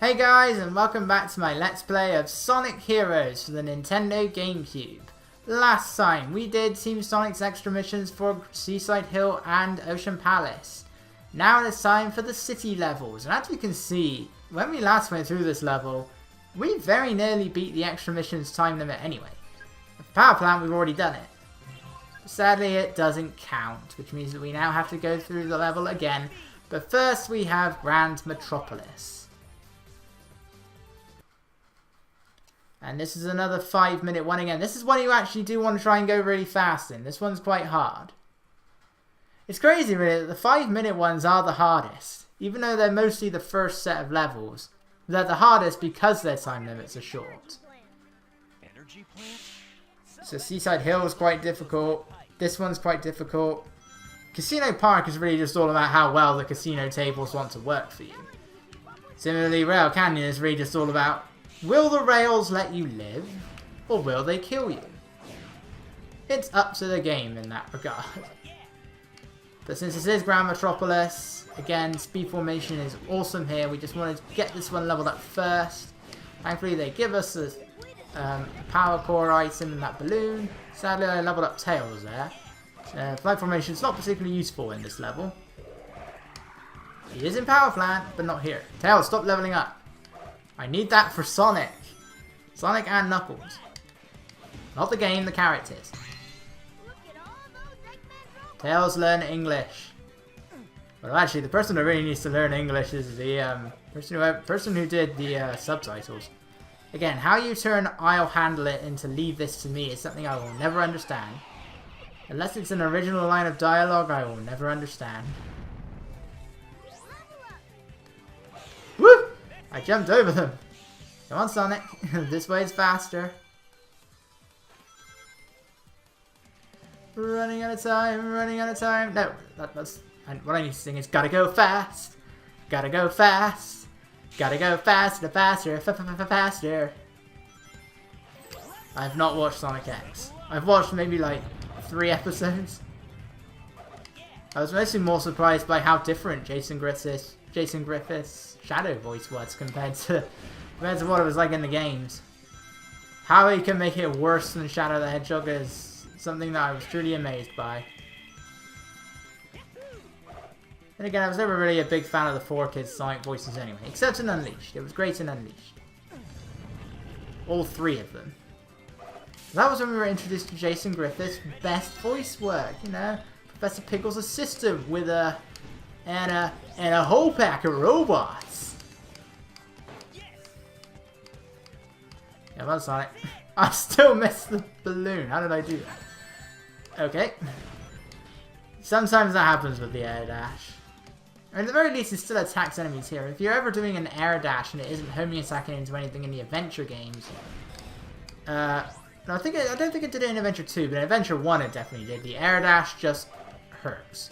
Hey guys, and welcome back to my Let's Play of Sonic Heroes for the Nintendo GameCube. Last time we did Team Sonic's extra missions for Seaside Hill and Ocean Palace. Now it's time for the city levels, and as we can see, when we last went through this level, we very nearly beat the extra missions time limit anyway. The power plant, we've already done it. Sadly it doesn't count, which means that we now have to go through the level again, but first we have Grand Metropolis. And this is another 5-minute one again. This is one you actually do want to try and go really fast in. This one's quite hard. It's crazy really that the 5-minute ones are the hardest. Even though they're mostly the first set of levels. They're the hardest because their time limits are short. So Seaside Hill is quite difficult. This one's quite difficult. Casino Park is really just all about how well the casino tables want to work for you. Similarly, Rail Canyon is really just all about, will the rails let you live, or will they kill you? It's up to the game in that regard. But since this is Grand Metropolis, again, speed formation is awesome here. We just wanted to get this one leveled up first. Thankfully, they give us a power core item in that balloon. Sadly, I leveled up Tails there. Flight formation is not particularly useful in this level. He is in power plant, but not here. Tails, stop leveling up. I need that for Sonic. Sonic and Knuckles. Not the game, the characters. Tails, learn English. Well, actually, the person who really needs to learn English is the person who did the subtitles. Again, how you turn I'll handle it into leave this to me is something I will never understand. Unless it's an original line of dialogue, I will never understand. Woo! I jumped over them. Come on, Sonic. This way is faster. Running out of time, running out of time. No, that's what I need to sing is gotta go fast. Gotta go fast. Gotta go faster, faster, faster. I have not watched Sonic X. I've watched maybe like 3 episodes. I was mostly more surprised by how different Jason Griffith's Shadow voice was compared to what it was like in the games. How he can make it worse than Shadow the Hedgehog is something that I was truly amazed by. And again, I was never really a big fan of the 4 kids Sonic voices anyway, except in Unleashed. It was great in Unleashed. All 3 of them. That was when we were introduced to Jason Griffith's best voice work, you know? Professor Pickle's assistant with a whole pack of robots. Come on, Sonic. I still missed the balloon. How did I do that? Okay. Sometimes that happens with the air dash. Or at the very least, it still attacks enemies here. If you're ever doing an air dash and it isn't homing attacking into anything in the adventure games, no, I don't think it did it in Adventure 2, but in Adventure 1 it definitely did. The air dash just hurts.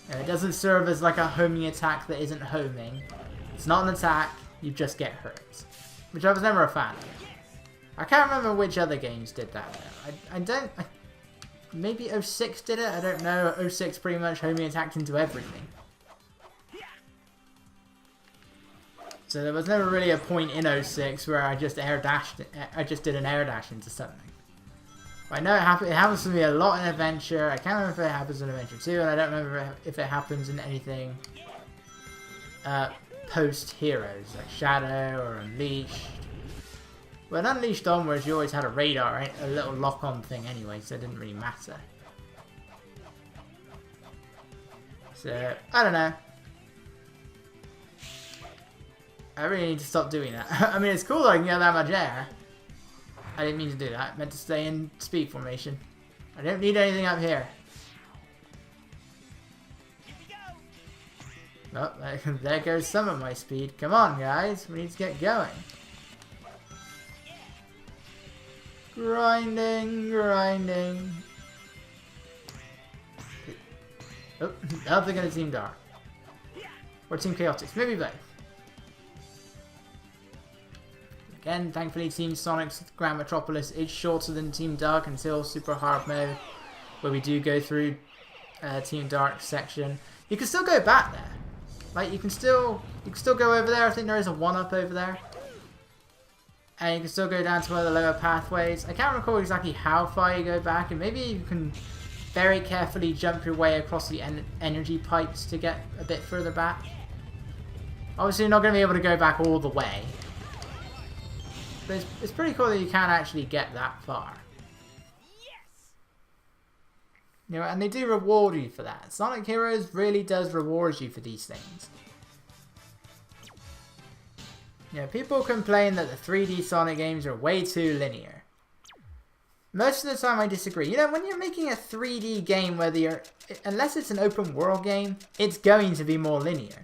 It doesn't serve as like a homing attack that isn't homing. It's not an attack, you just get hurt. Which I was never a fan of. I can't remember which other games did that though. Maybe 06 did it? I don't know. 06 pretty much homing attacked into everything. So there was never really a point in 06 where I just did an air dash into something. But I know it happens to me a lot in Adventure. I can't remember if it happens in Adventure 2, and I don't remember if it happens in anything post-Heroes, like Shadow or Unleashed. Well, Unleashed onwards, you always had a radar, right? A little lock-on thing anyway, so it didn't really matter. So, I don't know. I really need to stop doing that. I mean, it's cool that I can get that much air. I didn't mean to do that. I meant to stay in speed formation. I don't need anything up here. Oh, there goes some of my speed. Come on, guys. We need to get going. Grinding, grinding. Oh, I don't think it's Team Dark. Or Team Chaotix. Maybe both. Again, thankfully Team Sonic's Grand Metropolis is shorter than Team Dark until Super Hard Mode, where we do go through Team Dark section. You can still go back there. Like, you can still You can still go over there. I think there is a 1-up over there. And you can still go down to one of the lower pathways. I can't recall exactly how far you go back, and maybe you can very carefully jump your way across the energy pipes to get a bit further back. Obviously, you're not going to be able to go back all the way. But it's pretty cool that you can actually get that far. You know, and they do reward you for that. Sonic Heroes really does reward you for these things. You know, people complain that the 3D Sonic games are way too linear. Most of the time I disagree. You know, when you're making a 3D game, unless it's an open world game, it's going to be more linear.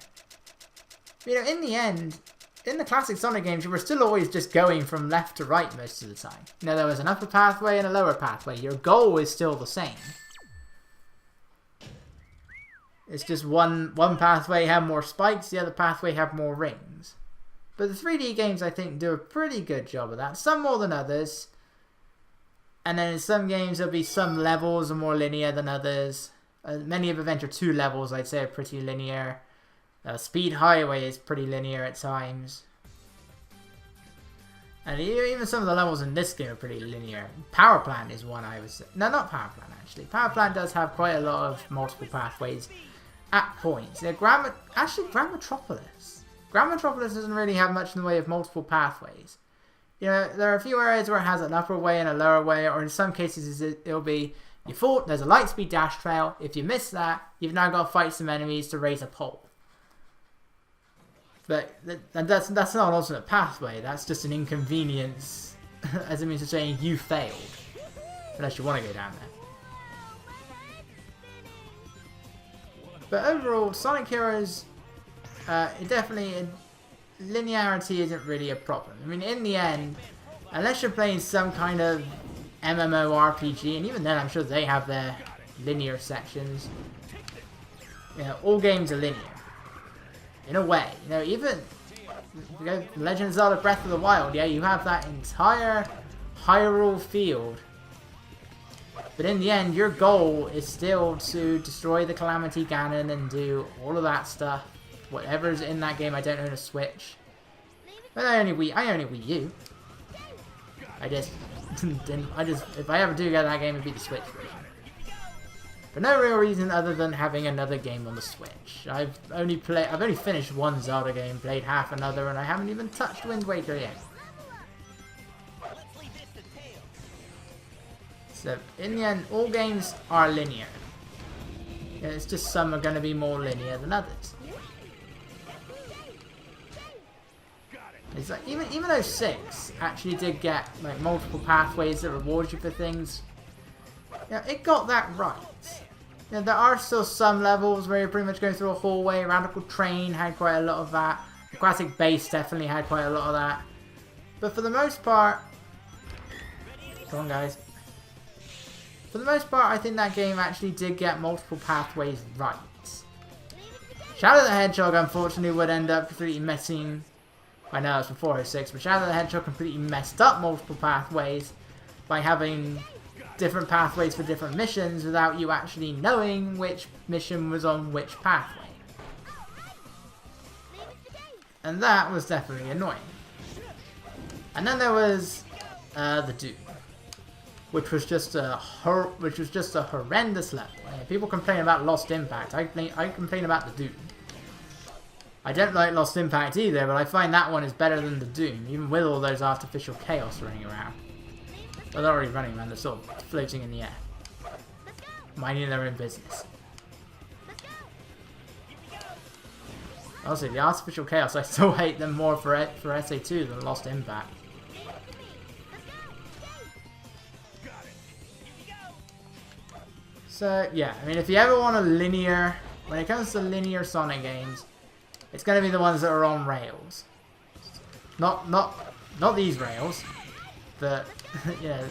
You know, in the end, in the classic Sonic games, you were still always just going from left to right most of the time. You know, there was an upper pathway and a lower pathway. Your goal is still the same. It's just one pathway had more spikes, the other pathway had more rings. But the 3D games, I think, do a pretty good job of that. Some more than others. And then in some games, there'll be some levels are more linear than others. Many of Adventure 2 levels, I'd say, are pretty linear. Speed Highway is pretty linear at times. And even some of the levels in this game are pretty linear. Power Plant is one I would say. No, not Power Plant, actually. Power Plant does have quite a lot of multiple pathways at points. Actually, Grand Metropolis. Grand Metropolis doesn't really have much in the way of multiple pathways. You know, there are a few areas where it has an upper way and a lower way, or in some cases it'll be, there's a Lightspeed dash trail. If you miss that, you've now got to fight some enemies to raise a pole. But that's not an alternate pathway, that's just an inconvenience, as a means of saying you failed. Unless you want to go down there. But overall, Sonic Heroes, linearity isn't really a problem. I mean, in the end, unless you're playing some kind of MMORPG, and even then I'm sure they have their linear sections, you know, all games are linear. In a way. You know, even Legend of Zelda Breath of the Wild, yeah, you have that entire Hyrule field. But in the end, your goal is still to destroy the Calamity Ganon and do all of that stuff. Whatever's in that game. I don't own a Switch. But I own a Wii U. If I ever do get that game, it'd be the Switch version. For no real reason other than having another game on the Switch. I've only finished one Zelda game, played half another, and I haven't even touched Wind Waker yet. So, in the end, all games are linear. It's just some are going to be more linear than others. It's like, even though 6 actually did get like multiple pathways that reward you for things, you know, it got that right. You know, there are still some levels where you're pretty much going through a hallway. Radical Train had quite a lot of that. Aquatic Base definitely had quite a lot of that. But for the most part, come on guys. For the most part, I think that game actually did get multiple pathways right. Shadow the Hedgehog, unfortunately, would end up completely messing. I know it's before 06, but Shadow the Hedgehog completely messed up multiple pathways by having different pathways for different missions without you actually knowing which mission was on which pathway. And that was definitely annoying. And then there was the Doom, which was just a horrendous level. People complain about Lost Impact. I complain about the Doom. I don't like Lost Impact either, but I find that one is better than the Doom, even with all those artificial chaos running around. Well, they're already running around, they're sort of floating in the air. Minding their own business. Honestly, the artificial chaos, I still hate them more for SA2 than Lost Impact. So, yeah, I mean, if you ever want a linear, when it comes to linear Sonic games, it's going to be the ones that are on rails. Not these rails, but, you know,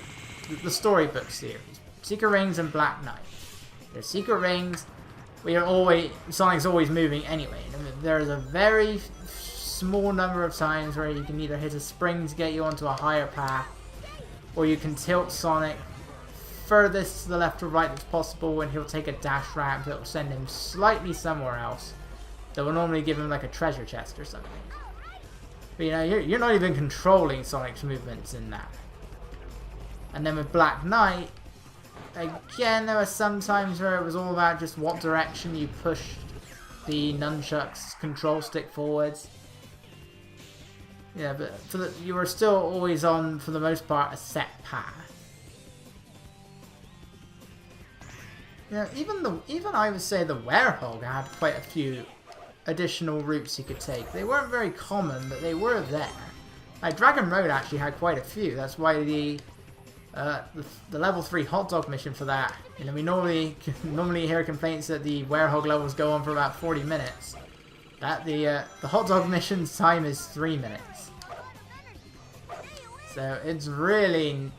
the storybook series. Secret Rings and Black Knight. There's Secret Rings, Sonic's always moving anyway. There's a very small number of times where you can either hit a spring to get you onto a higher path, or you can tilt Sonic furthest to the left or right as possible, and he'll take a dash ramp that will send him slightly somewhere else. that will normally give him like a treasure chest or something. But you know, you're not even controlling Sonic's movements in that. And then with Black Knight, again, there were some times where it was all about just what direction you pushed the nunchucks control stick forwards. Yeah, but you were still always on, for the most part, a set path. Yeah, even I would say the Werehog had quite a few additional routes you could take. They weren't very common, but they were there. Like Dragon Road actually had quite a few. That's why the level 3 hot dog mission for that. You know, we normally hear complaints that the Werehog levels go on for about 40 minutes. That the hot dog mission's time is 3 minutes. So it's really,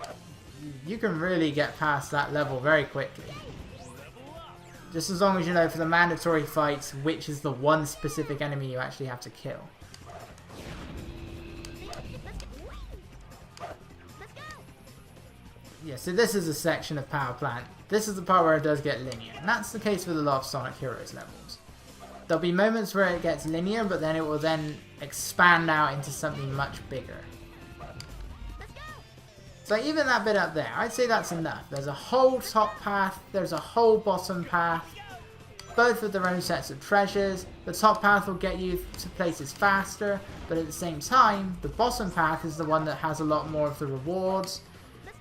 you can really get past that level very quickly. Just as long as you know for the mandatory fights which is the one specific enemy you actually have to kill. Yeah, so this is a section of Power Plant. This is the part where it does get linear, and that's the case with a lot of Sonic Heroes levels. There'll be moments where it gets linear, but then it will then expand out into something much bigger. So even that bit up there, I'd say that's enough. There's a whole top path, there's a whole bottom path, both with their own sets of treasures. The top path will get you to places faster, but at the same time, the bottom path is the one that has a lot more of the rewards.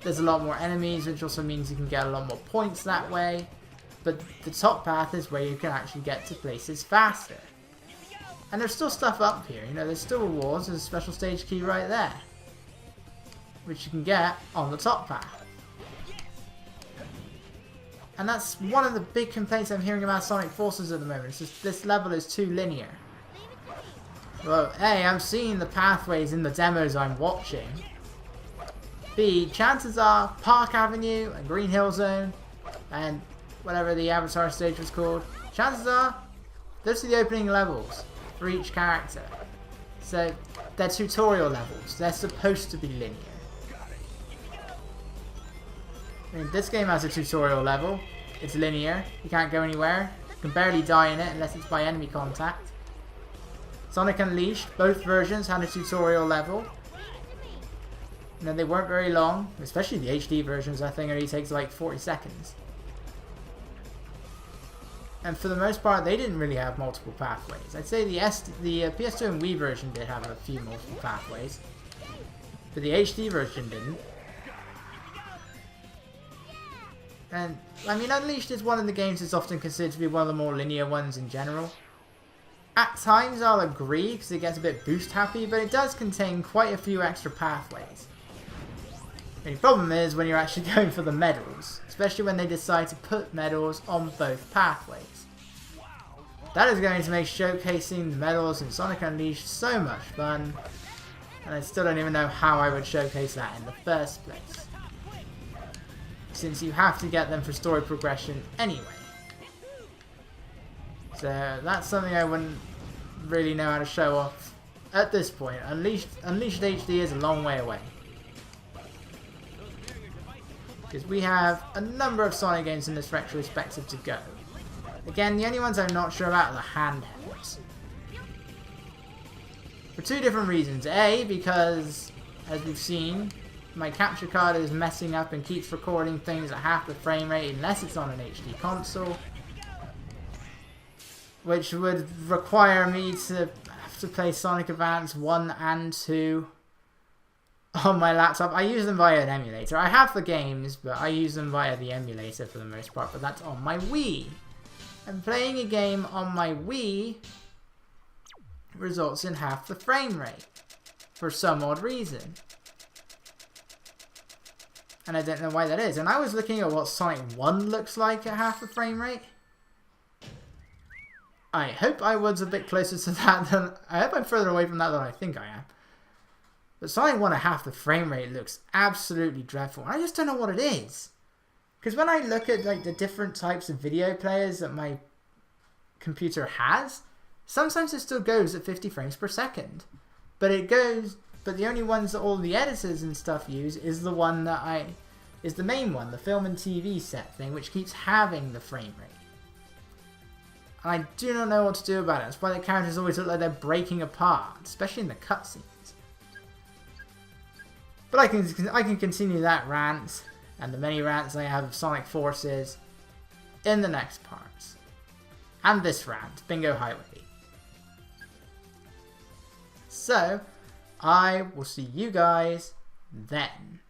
There's a lot more enemies, which also means you can get a lot more points that way. But the top path is where you can actually get to places faster. And there's still stuff up here, you know, there's still rewards. There's a special stage key right there, which you can get on the top path. And that's one of the big complaints I'm hearing about Sonic Forces at the moment. It's just this level is too linear. Well, A, I'm seeing the pathways in the demos I'm watching. B, chances are Park Avenue and Green Hill Zone and whatever the Avatar stage was called, chances are those are the opening levels for each character. So they're tutorial levels. They're supposed to be linear. I mean, this game has a tutorial level. It's linear. You can't go anywhere. You can barely die in it unless it's by enemy contact. Sonic Unleashed, both versions had a tutorial level. No, they weren't very long, especially the HD versions. I think it only takes like 40 seconds. And for the most part, they didn't really have multiple pathways. I'd say the PS2 and Wii version did have a few multiple pathways, but the HD version didn't. And, I mean, Unleashed is one of the games that's often considered to be one of the more linear ones in general. At times, I'll agree, because it gets a bit boost happy, but it does contain quite a few extra pathways. The problem is when you're actually going for the medals, especially when they decide to put medals on both pathways. That is going to make showcasing the medals in Sonic Unleashed so much fun, and I still don't even know how I would showcase that in the first place, since you have to get them for story progression anyway. So that's something I wouldn't really know how to show off at this point. Unleashed HD is a long way away, because we have a number of Sonic games in this retrospective to go. Again, the only ones I'm not sure about are the handhelds. For two different reasons. A, because, as we've seen, my capture card is messing up and keeps recording things at half the frame rate unless it's on an HD console, which would require me to have to play Sonic Advance 1 and 2 on my laptop. I use them via an emulator. I have the games, but I use them via the emulator for the most part, but that's on my Wii. And playing a game on my Wii results in half the frame rate for some odd reason. And I don't know why that is. And I was looking at what Sonic 1 looks like at half the frame rate. I hope I was a bit closer to that than... I hope I'm further away from that than I think I am. But Sonic 1 at half the frame rate looks absolutely dreadful. I just don't know what it is. Because when I look at like the different types of video players that my computer has, sometimes it still goes at 50 frames per second. But the only ones that all the editors and stuff use is the one that is the main one, the film and TV set thing, which keeps having the frame rate. And I do not know what to do about it. That's why the characters always look like they're breaking apart, especially in the cutscenes. But I can continue that rant, and the many rants I have of Sonic Forces, in the next parts. And this rant, Bingo Highway. So, I will see you guys then.